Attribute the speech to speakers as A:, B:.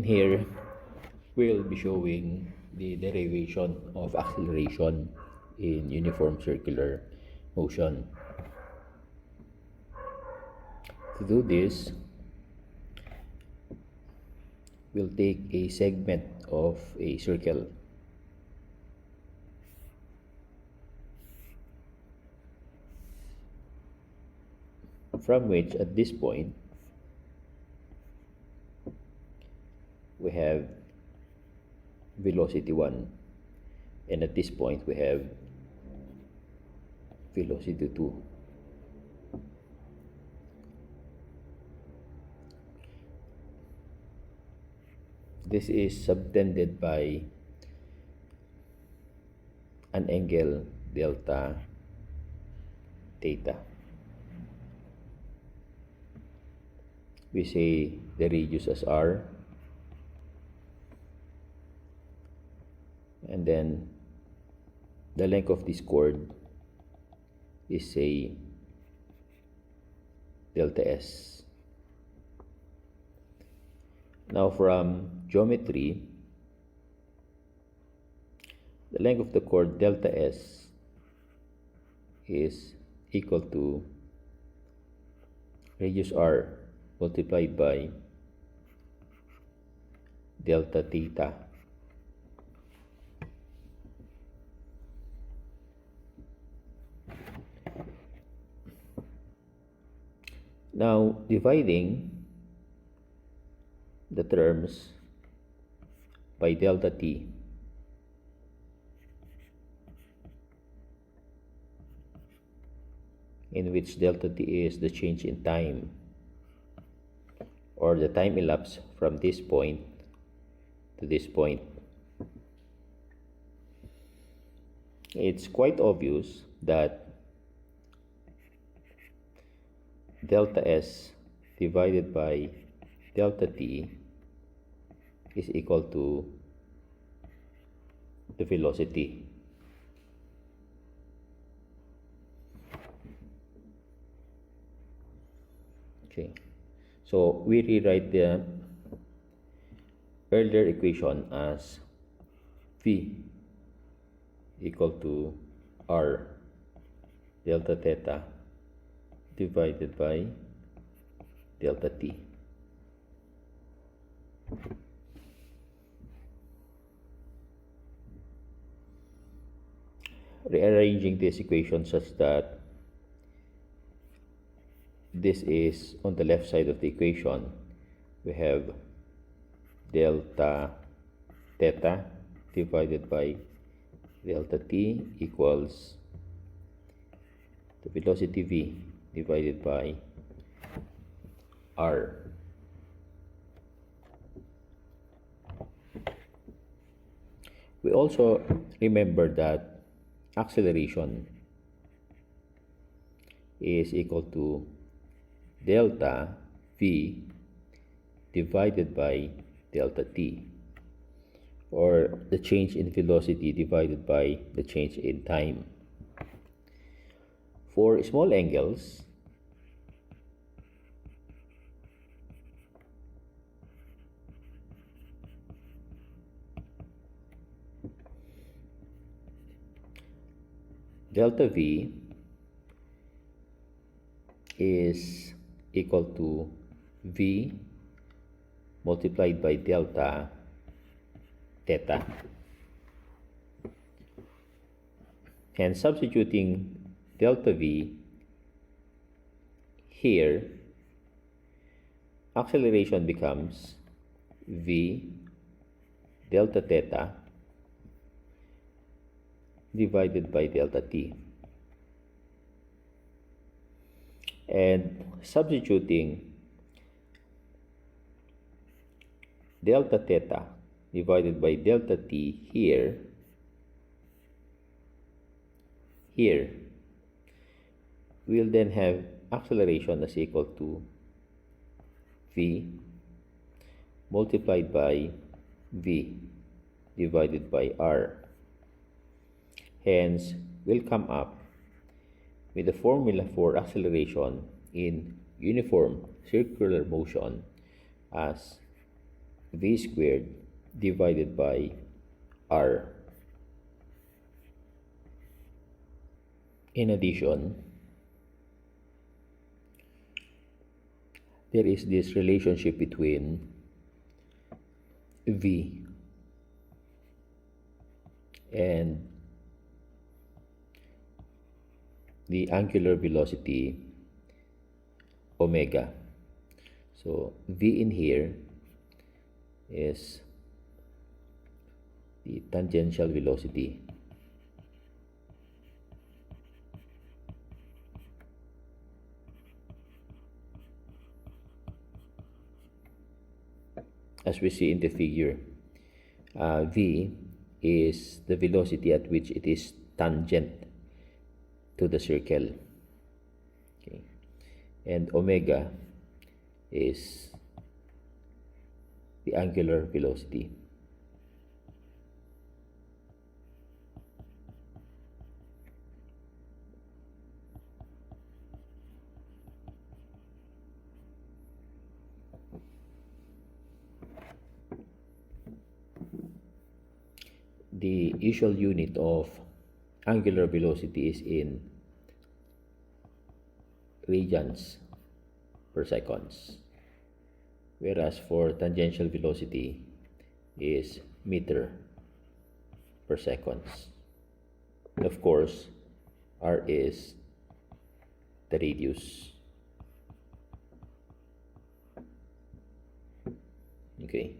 A: here, we'll be showing the derivation of acceleration in uniform circular motion. To do this, we'll take a segment of a circle. From which, at this point, we have velocity 1, and at this point we have velocity 2. This is subtended by an angle delta theta. We say the radius as r, and then the length of this chord is, say, delta s. Now from geometry, the length of the chord delta s is equal to radius r multiplied by delta theta. Now, dividing the terms by delta t, in which delta t is the change in time, or the time elapsed from this point to this point, it's quite obvious that delta s divided by delta t is equal to the velocity. Okay, so we rewrite the earlier equation as v equal to r delta theta divided by delta t. Rearranging this equation such that this is on the left side of the equation, we have delta theta divided by delta t equals the velocity v divided by r. We also remember that acceleration is equal to delta v divided by delta t, or the change in velocity divided by the change in time. For small angles, delta v is equal to v multiplied by delta theta. And substituting delta v here, acceleration becomes v delta theta divided by delta t. And substituting delta theta divided by delta t here, we'll then have acceleration as equal to v multiplied by v divided by r. Hence, we'll come up with the formula for acceleration in uniform circular motion as v squared divided by r. In addition, there is this relationship between v and the angular velocity omega. So v in here is the tangential velocity, as we see in the figure. V is the velocity at which it is tangent to the circle. Okay. And omega is the angular velocity. The usual unit of angular velocity is in radians per seconds, whereas for tangential velocity is meter per seconds. Of course, r is the radius. Okay.